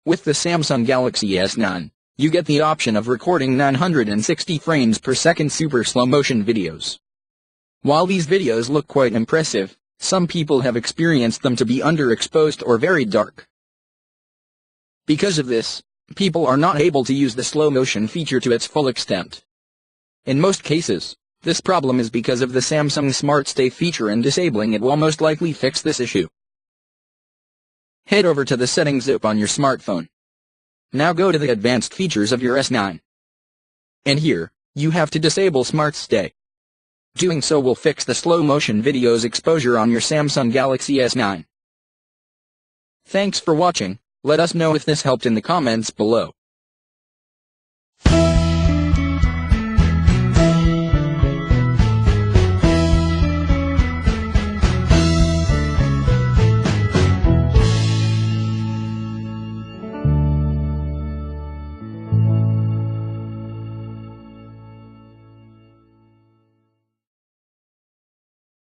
With the Samsung Galaxy S9, you get the option of recording 960 frames per second super slow motion videos. While these videos look quite impressive, some people have experienced them to be underexposed or very dark. Because of this, people are not able to use the slow motion feature to its full extent. In most cases, this problem is because of the Samsung Smart Stay feature, and disabling it will most likely fix this issue. Head over to the Settings app on your smartphone. Now go to the advanced features of your S9. And here, you have to disable Smart Stay. Doing so will fix the slow motion videos exposure on your Samsung Galaxy S9. Thanks for watching. Let us know if this helped in the comments below.